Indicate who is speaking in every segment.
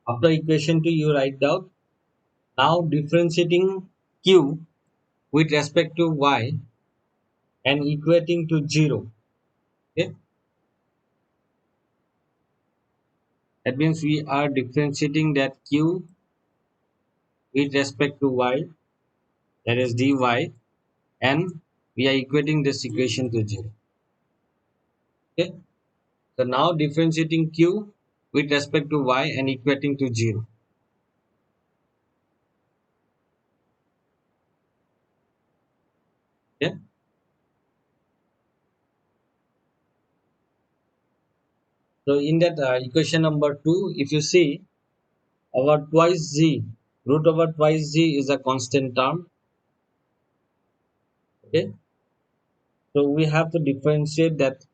Speaker 1: After equation 2, you write down now differentiating q with respect to y and equating to 0. Okay, that means we are differentiating that q with respect to y, that is dy, and we are equating this equation to 0. Okay, so now differentiating q with respect to y and equating to 0. Okay, so in that equation number 2, if you see, our twice z, root over twice z is a constant term. Okay, so we have to differentiate that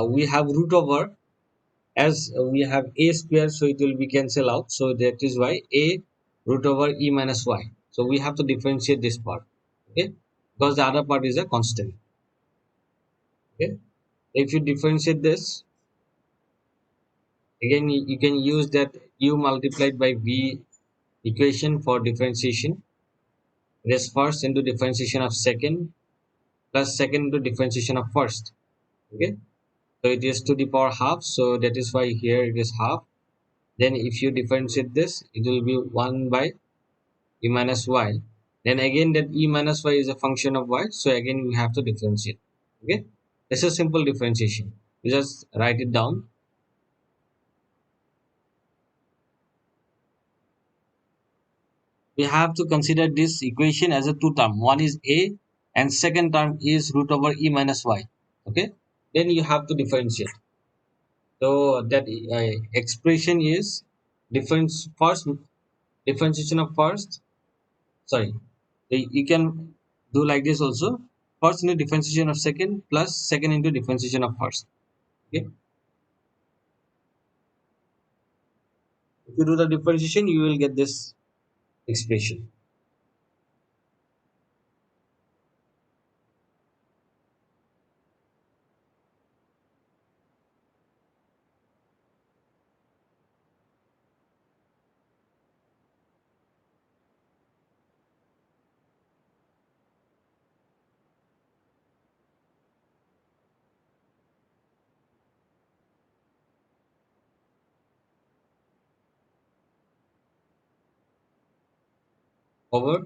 Speaker 1: we have root over, as we have a square, so it will be cancel out, so that is why a root over e minus y, so we have to differentiate this part. Okay, because the other part is a constant. Okay, if you differentiate this again, you can use that u multiplied by v equation for differentiation. It is first into differentiation of second plus second into differentiation of first. Okay, so it is to the power half, so that is why here it is half. Then if you differentiate this, it will be 1 by e minus y. Then again that e minus y is a function of y, so again we have to differentiate. Okay, this is simple differentiation. You just write it down. We have to consider this equation as a two term. One is a and second term is root over e minus y. Okay, then you have to differentiate. So that expression is difference first, differentiation of first. Sorry, you can do like this also. First into differentiation of second plus second into differentiation of first. Okay, if you do the differentiation, you will get this expression. Over.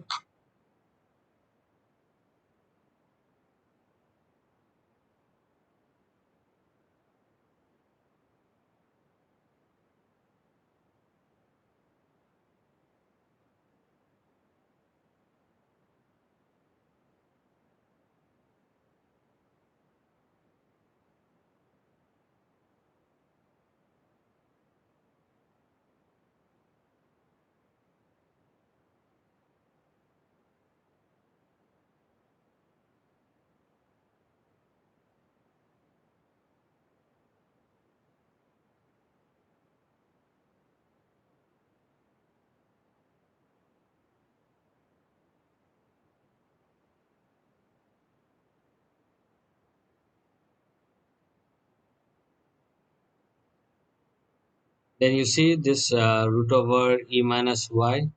Speaker 1: Then you see this root over e minus y.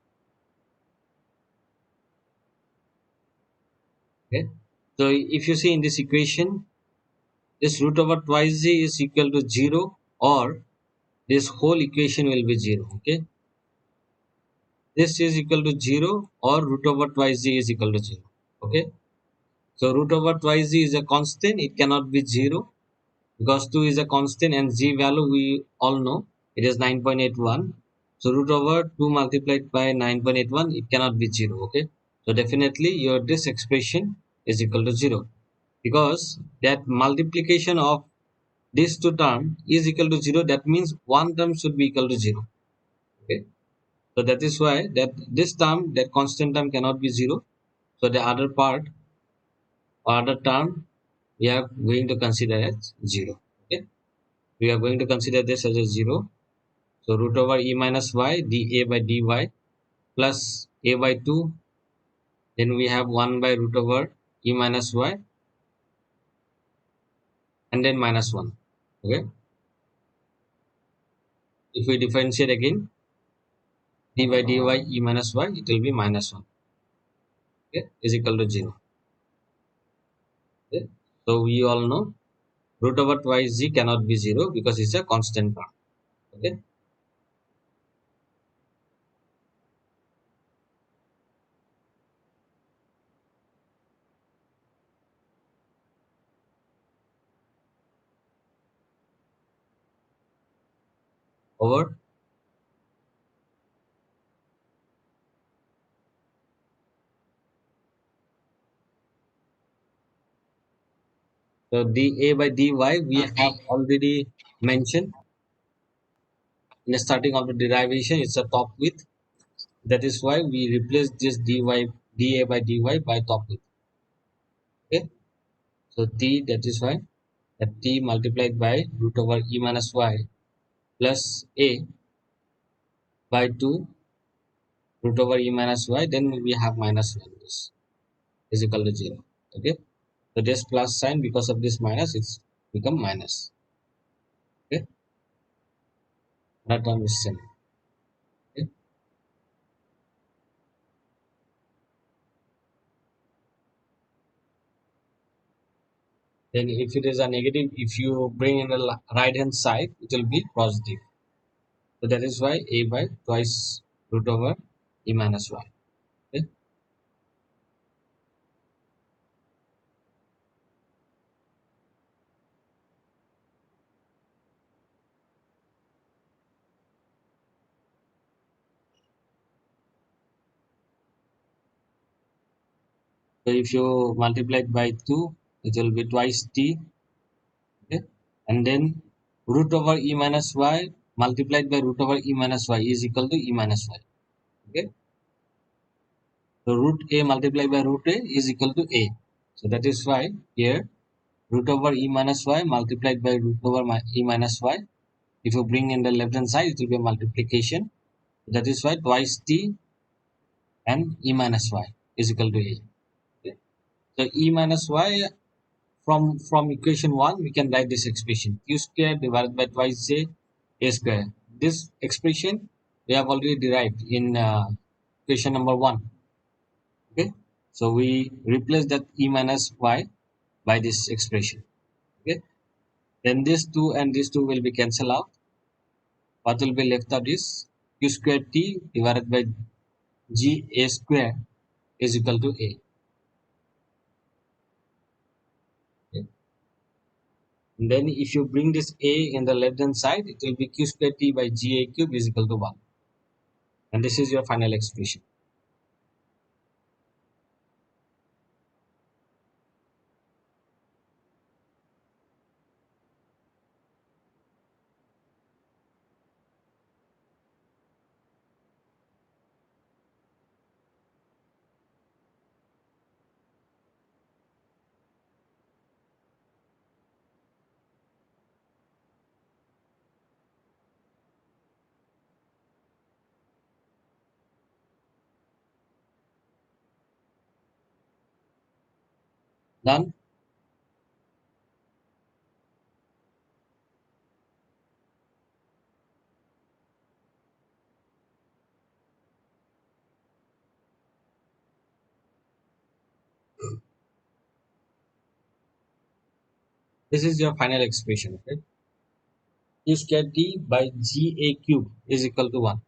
Speaker 1: Okay, so if you see in this equation, this root over twice z is equal to 0, or this whole equation will be 0. Okay, this is equal to 0 or root over twice z is equal to 0. Okay, so root over twice z is a constant, it cannot be 0 because 2 is a constant and z value we all know it is 9.81. So root over 2 multiplied by 9.81, it cannot be 0. Okay, so definitely your this expression is equal to 0, because that multiplication of these two terms is equal to 0, that means one term should be equal to 0. Okay, so that is why that this term, that constant term, cannot be 0. So the other part or other term we are going to consider as 0. Okay, we are going to consider this as a 0. So root over e minus y dA by dy plus a by 2, then we have 1 by root over e minus y and then minus 1. Okay, If we differentiate again, d by dy e minus y, it will be minus 1. Okay, is equal to 0. Okay. So we all know root over twice z cannot be 0 because it's a constant term. Okay. Over, so dA by dy we have already mentioned in the starting of the derivation, it's a top width. That is why we replace this dA by dy by top width. Okay. So t, that is why that t multiplied by root over e minus y plus a by 2 root over e minus y, then we have minus 1. This is equal to 0. Okay. So this plus sign, because of this minus, it's become minus. Okay. That term is same. Okay. Then if it is a negative, if you bring in the right hand side, it will be positive. So that is why a by twice root over e minus y. Okay. So if you multiply it by 2, it will be twice t. Okay. And then root over e minus y multiplied by root over e minus y is equal to e minus y. Okay. So root a multiplied by root a is equal to a. So that is why here root over e minus y multiplied by root over e minus y. If you bring in the left hand side, it will be a multiplication. That is why twice t and e minus y is equal to a. Okay. So e minus y, from equation 1 we can write this expression q square divided by twice j a square. This expression we have already derived in equation number 1. Okay. So we replace that e minus y by this expression. Okay. Then this 2 and this 2 will be cancelled out. What will be left out is q square t divided by g a square is equal to a. Okay. And then if you bring this a in the left hand side, it will be q square t by g a cube is equal to 1. And this is your final expression. Done. This is your final expression. Okay. Q square t by g a cube is equal to 1.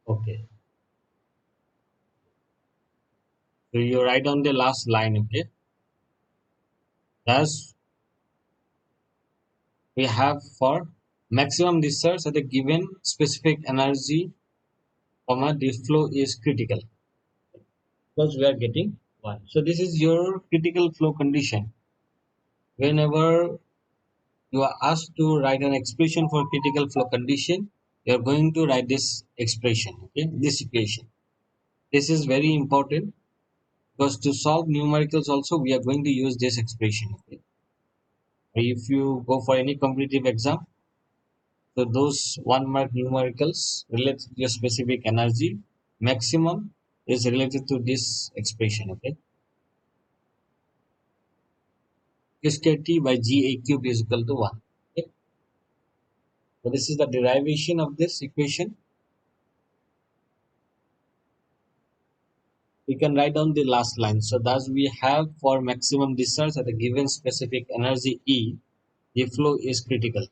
Speaker 1: Okay, so you write on the last line. Okay, thus we have for maximum discharge at a given specific energy, comma, the flow is critical because we are getting one. So this is your critical flow condition. Whenever you are asked to write an expression for critical flow condition, you are going to write this expression, okay, this equation. This is very important because to solve numericals also we are going to use this expression. Okay? If you go for any competitive exam, so those 1 mark numericals related to your specific energy maximum is related to this expression. Okay, Q by Ga cube is equal to 1. Okay? So this is the derivation of this equation. We can write down the last line. So thus we have for maximum discharge at a given specific energy E, the flow is critical.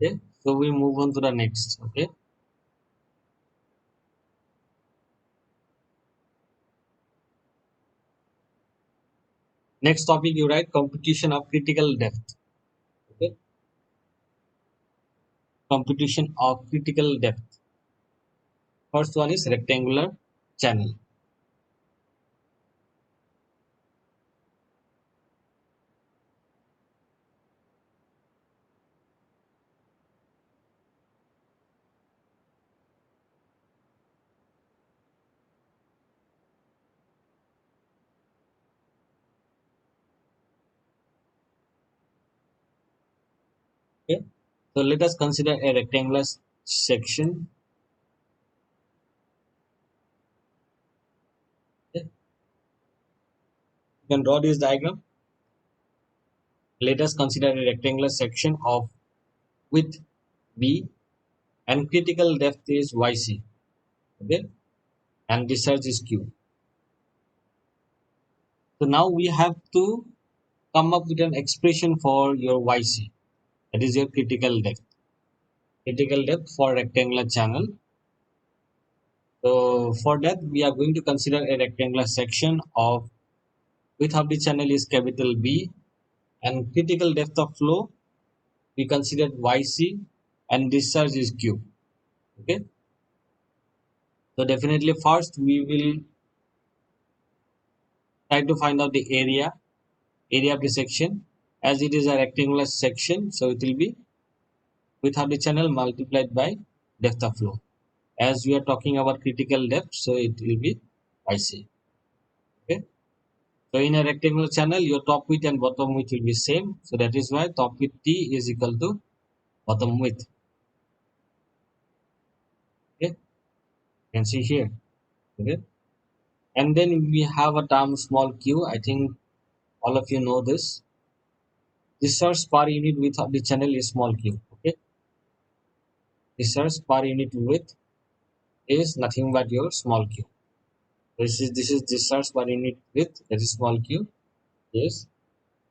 Speaker 1: Okay, so we move on to the next. Okay, next topic you write computation of critical depth. Okay, computation of critical depth. First one is rectangular channel. Okay, so let us consider a rectangular section. Okay, you can draw this diagram. Let us consider a rectangular section of width B and critical depth is YC. Okay, and discharge is Q. So now we have to come up with an expression for your YC, that is your critical depth. Critical depth for rectangular channel. So for that we are going to consider a rectangular section of width of the channel is capital B and critical depth of flow we considered YC and discharge is Q. Okay. So definitely first we will try to find out the area of the section. As it is a rectangular section, so it will be width of the channel multiplied by depth of flow. As we are talking about critical depth, so it will be YC. Okay. So in a rectangular channel, your top width and bottom width will be same. So that is why top width T is equal to bottom width. Okay. You can see here. Okay. And then we have a term small q. I think all of you know this. Discharge per unit width of the channel is small q. Okay. Discharge per unit width is nothing but your small q. This is discharge per unit width, that is small q. Yes.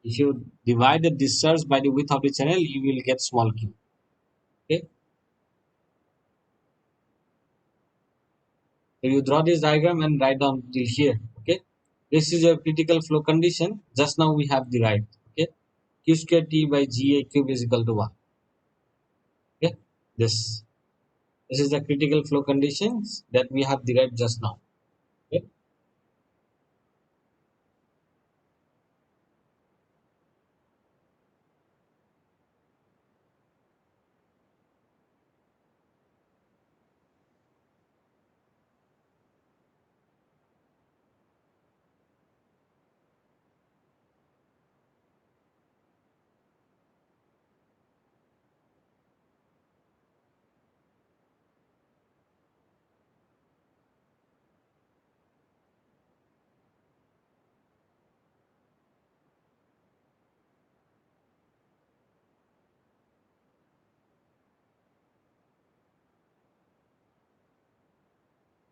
Speaker 1: If you divide the discharge by the width of the channel, you will get small q. Okay. So you draw this diagram and write down till here. Okay. This is your critical flow condition. Just now we have derived. Okay. Q square T by Ga cube is equal to 1. Okay. This is the critical flow conditions that we have derived just now. Okay.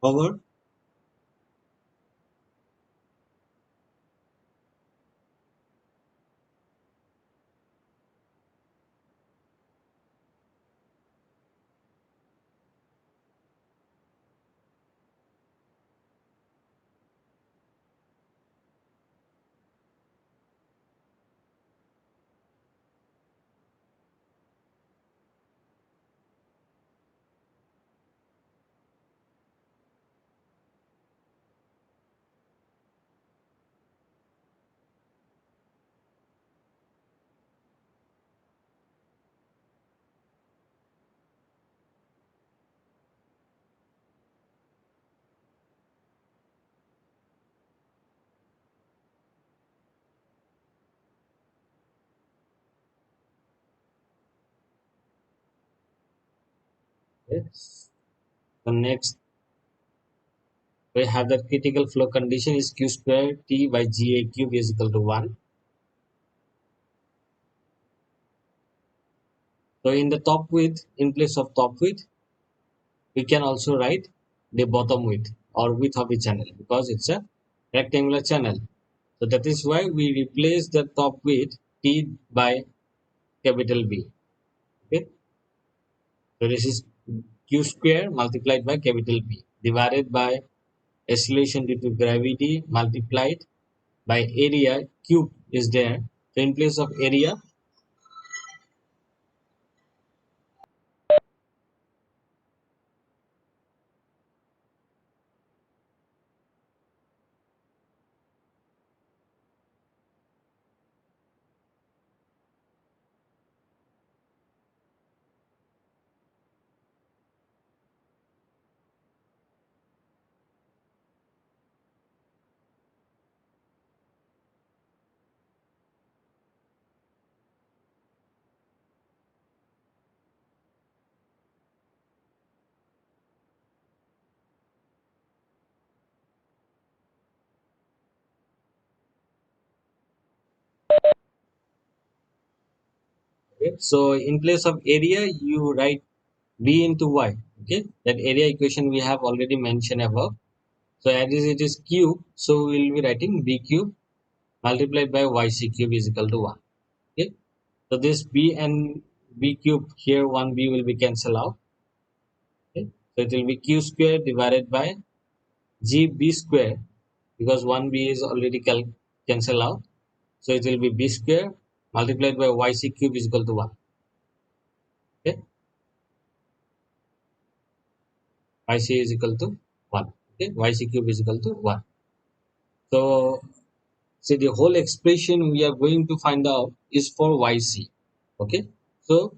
Speaker 1: over. Yes. The next we have the critical flow condition is q square t by ga cube is equal to 1. So in the top width, in place of top width, we can also write the bottom width or width of the channel because it's a rectangular channel. So that is why we replace the top width t by capital B. Okay. So this is q square multiplied by capital B divided by acceleration due to gravity multiplied by area cube is there. So in place of area, okay. So in place of area, you write b into y. Okay, that area equation we have already mentioned above. So as it is cube, so we will be writing b cube multiplied by yc cube is equal to 1. Okay, so this b and b cube here 1b will be cancelled out. Okay, so it will be q square divided by gb square because 1b is already cancelled out. So it will be b square multiplied by yc cube is equal to 1. Okay, yc is equal to 1. Okay, yc cube is equal to 1. So see the whole expression we are going to find out is for yc. Okay, so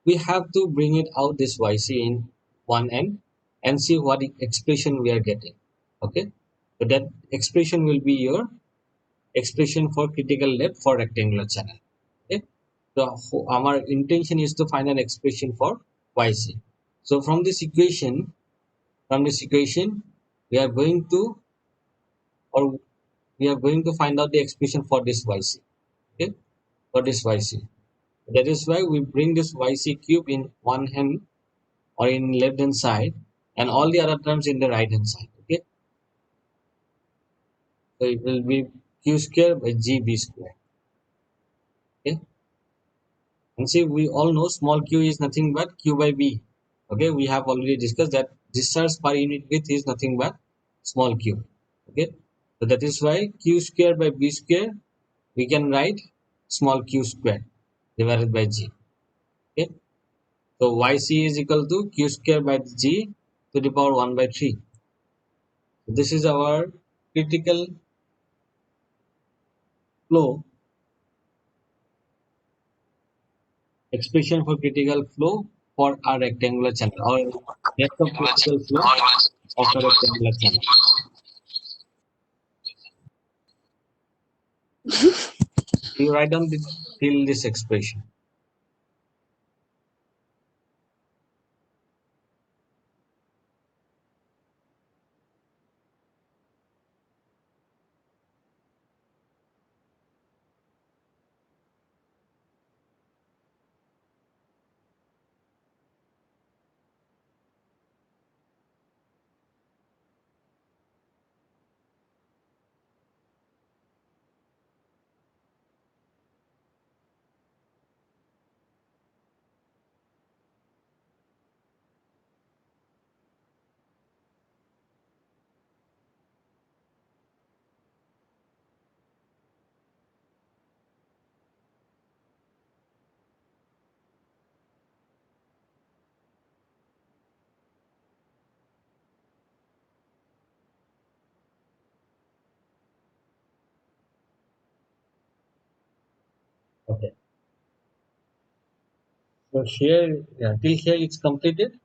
Speaker 1: we have to bring it out this yc in one end and see what expression we are getting. Okay, so that expression will be your expression for critical depth for rectangular channel. Okay, so our intention is to find an expression for yc. So from this equation we are going to or we are going to find out the expression for this yc. Okay, for this yc. That is why we bring this yc cube in one hand or in left hand side and all the other terms in the right hand side. Okay, so it will be q square by gb square. Okay, and see we all know small q is nothing but q by b. Okay, we have already discussed that discharge per unit width is nothing but small q. Okay, so that is why q square by b square we can write small q square divided by g. Okay, so yc is equal to q square by g to the power 1 by 3. This is our critical flow expression for critical flow for a rectangular channel or depth of critical flow of a rectangular channel. You write down till this expression. So here, yeah, till here it's completed.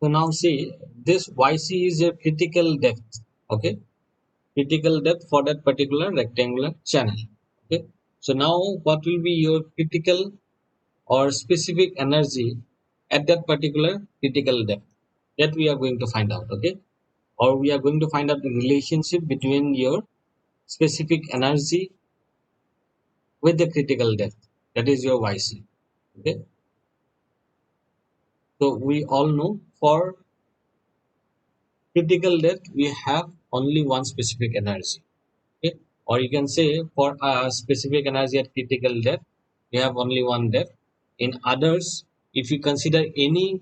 Speaker 1: So now see, this YC is your critical depth. Okay, critical depth for that particular rectangular channel. Okay, so now what will be your critical or specific energy at that particular critical depth? That we are going to find out. Okay, or we are going to find out the relationship between your specific energy with the critical depth. That is your YC. Okay, so we all know for critical depth we have only one specific energy. Okay, or you can say for a specific energy at critical depth we have only one depth. In others, if you consider any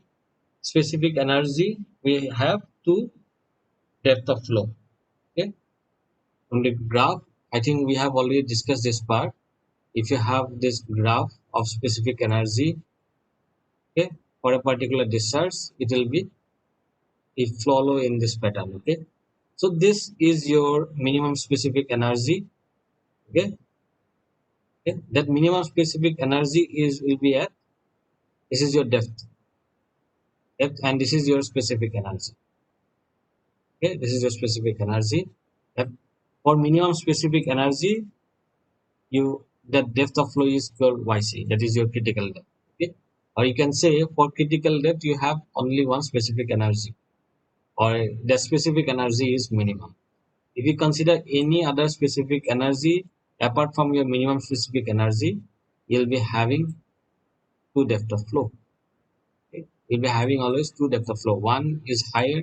Speaker 1: specific energy, we have two depth of flow. Okay, from the graph, I think we have already discussed this part. If you have this graph of specific energy, okay, for a particular discharge, it will be it follow in this pattern. Okay, so this is your minimum specific energy. Okay, okay, that minimum specific energy is will be at, this is your depth, and this is your specific energy. Okay, this is your specific energy. Yep. For minimum specific energy, you that depth of flow is your YC, that is your critical depth. Okay, or you can say for critical depth you have only one specific energy, or the specific energy is minimum. If you consider any other specific energy apart from your minimum specific energy, you'll be having two depth of flow. Okay? You'll be having always two depth of flow. One is higher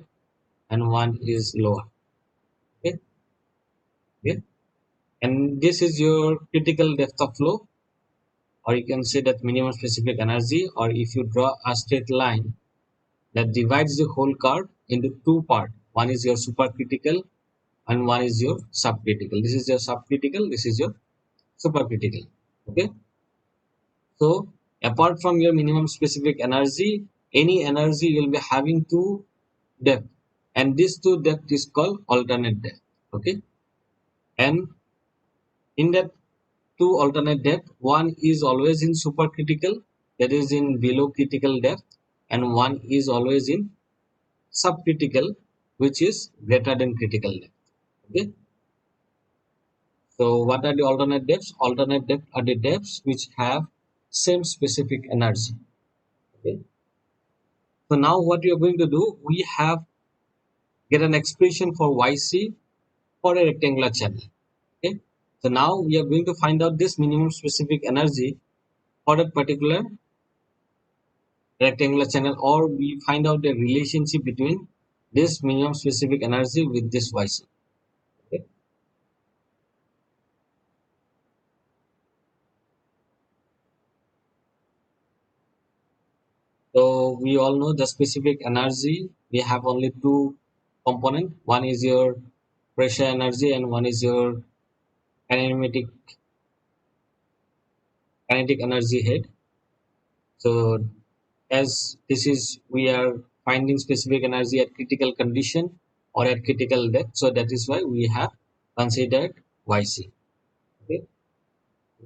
Speaker 1: and one is lower. Okay? Okay? And this is your critical depth of flow, or you can say that minimum specific energy, or if you draw a straight line that divides the whole curve into two parts. One is your supercritical and one is your subcritical. This is your subcritical, this is your supercritical. Okay, so apart from your minimum specific energy, any energy you'll be having two depth, and this two depth is called alternate depth. Okay, and in that two alternate depth, one is always in supercritical, that is in below critical depth, and one is always in subcritical, which is greater than critical depth. Okay, so what are the alternate depths? Alternate depth are the depths which have same specific energy. Okay, so now what we are going to do, we have get an expression for YC for a rectangular channel. Okay, so now we are going to find out this minimum specific energy for that particular rectangular channel, or we find out the relationship between this minimum specific energy with this YC. Okay, so we all know the specific energy, we have only two component. One is your pressure energy and one is your kinematic kinetic energy head. So as this is, we are finding specific energy at critical condition or at critical depth, so that is why we have considered YC. Okay,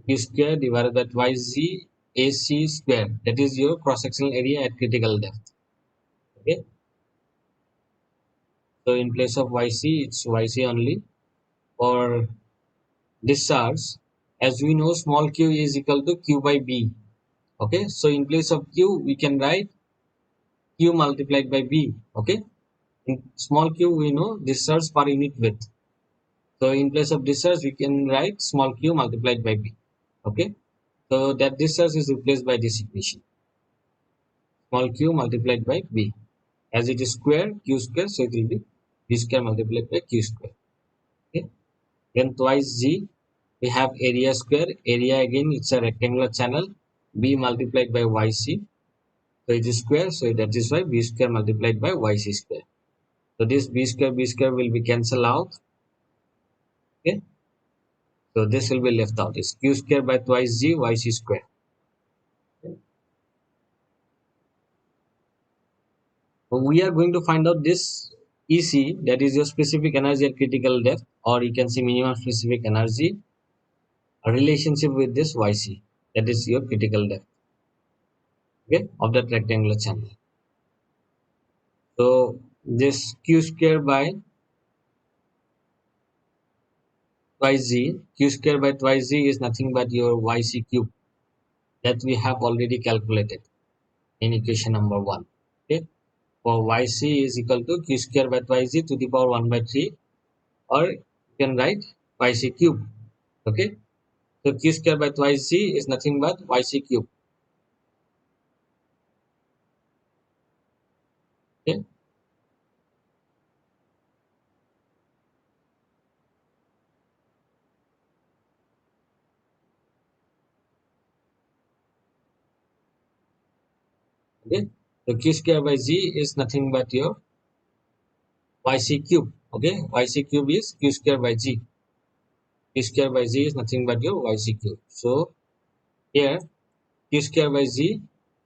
Speaker 1: Q square divided by YZ AC square, that is your cross sectional area at critical depth. Okay, so in place of YC, it's YC only. For discharge, as we know, small q is equal to q by b. Okay, so in place of q, we can write q multiplied by b. Okay, in small q, we know discharge per unit width. So in place of discharge, we can write small q multiplied by b. Okay, so that discharge is replaced by this equation, small q multiplied by b. As it is square, q square, so it will be b square multiplied by q square. Okay, then twice g, we have area square. Area again, it's a rectangular channel. B multiplied by YC. So it is square. So that is why B square multiplied by YC square. So this B square will be cancelled out. Okay. So this will be left out. It's Q square by twice G YC square. Okay. So we are going to find out this EC, that is your specific energy at critical depth, or you can see minimum specific energy, a relationship with this YC, that is your critical depth, okay, of that rectangular channel. So this Q square by twice Z, Q square by twice Z is nothing but your YC cube that we have already calculated in equation number 1. Okay, for YC is equal to Q square by twice Z to the power 1 by 3, or you can write YC cube. Okay, so Q square by twice Z is nothing but YC cube. Okay, okay, so Q square by Z is nothing but your YC cube. Okay, YC cube is Q square by Z. Q square by Z is nothing but your YC cube. So here Q square by Z,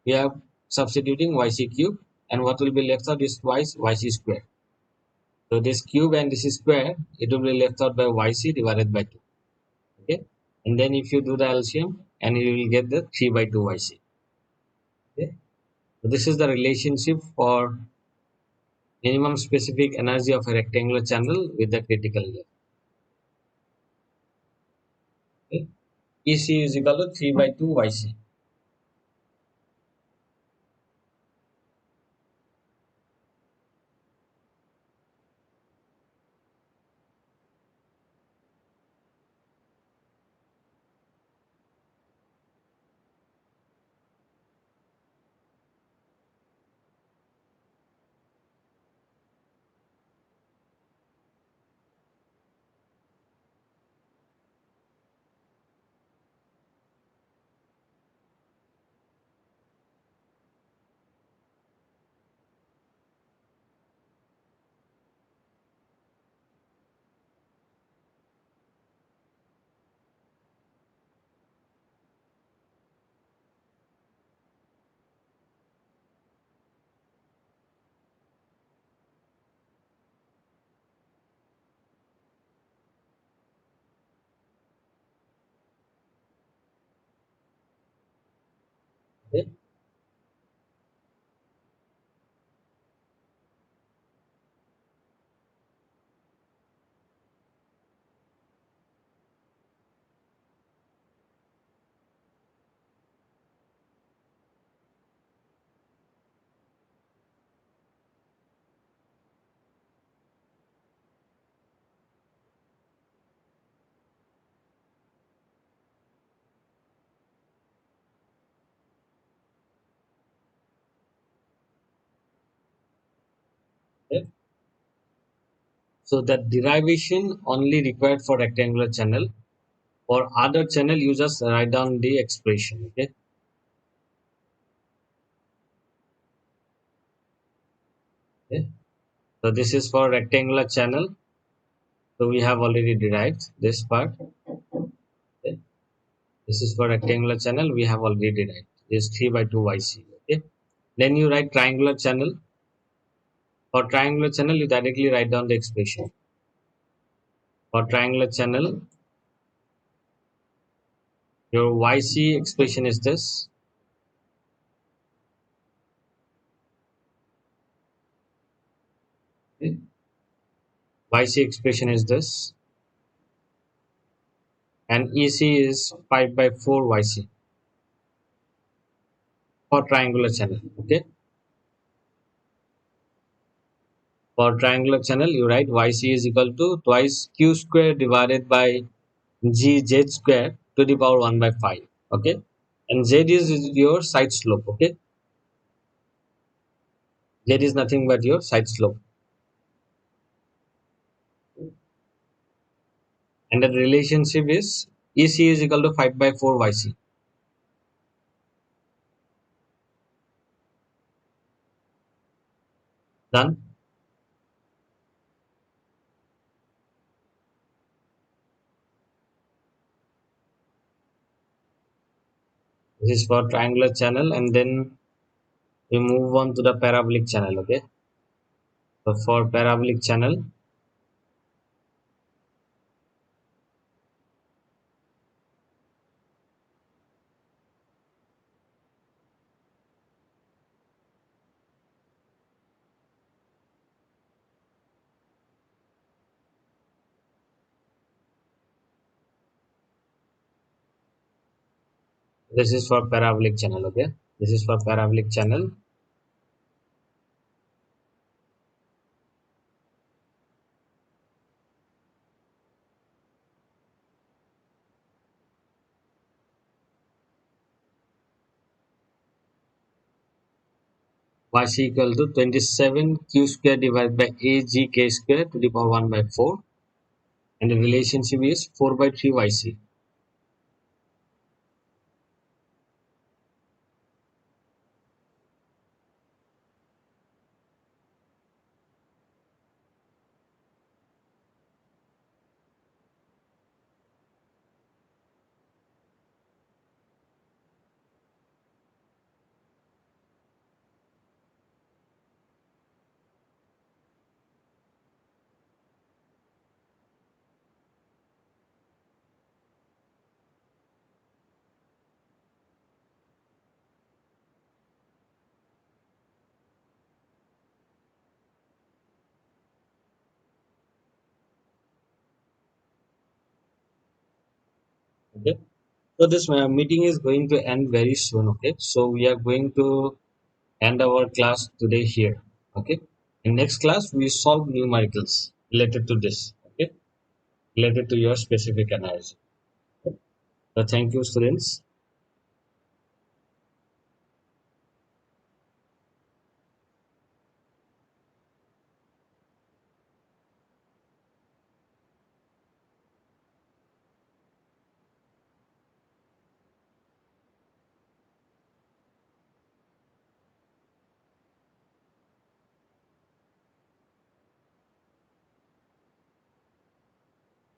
Speaker 1: we are substituting YC cube, and what will be left out is twice YC square. So this cube and this is square, it will be left out by YC divided by 2. Okay, and then if you do the LCM, and you will get the 3 by 2 YC. Okay, so this is the relationship for minimum specific energy of a rectangular channel with the critical depth. Okay, EC is equal to 3 by 2 YC. Okay, okay. So that derivation only required for rectangular channel. For other channel, you just write down the expression. Okay, okay. So this is for rectangular channel. So we have already derived this part. Okay. This is for rectangular channel. We have already derived. Is 3 by 2 YC. Okay. Then you write triangular channel. For triangular channel, you directly write down the expression. For triangular channel, your YC expression is this. Okay. YC expression is this, and EC is 5 by 4 YC for triangular channel. Okay. For triangular channel, you write YC is equal to twice Q square divided by GZ square to the power 1 by 5. Okay. And Z is your side slope. Okay. Z is nothing but your side slope. And the relationship is EC is equal to 5 by 4 YC. Done. This is for triangular channel, and then we move on to the parabolic channel. Okay. So for parabolic channel, this is for parabolic channel. Okay, this is for parabolic channel. Yc equal to 27 q square divided by a g k square to the power 1 by 4, and the relationship is 4 by 3 yc. Okay, so this meeting is going to end very soon. Okay, so we are going to end our class today here. Okay, in next class we solve numericals related to this. Okay, related to your specific analysis. So thank you, students.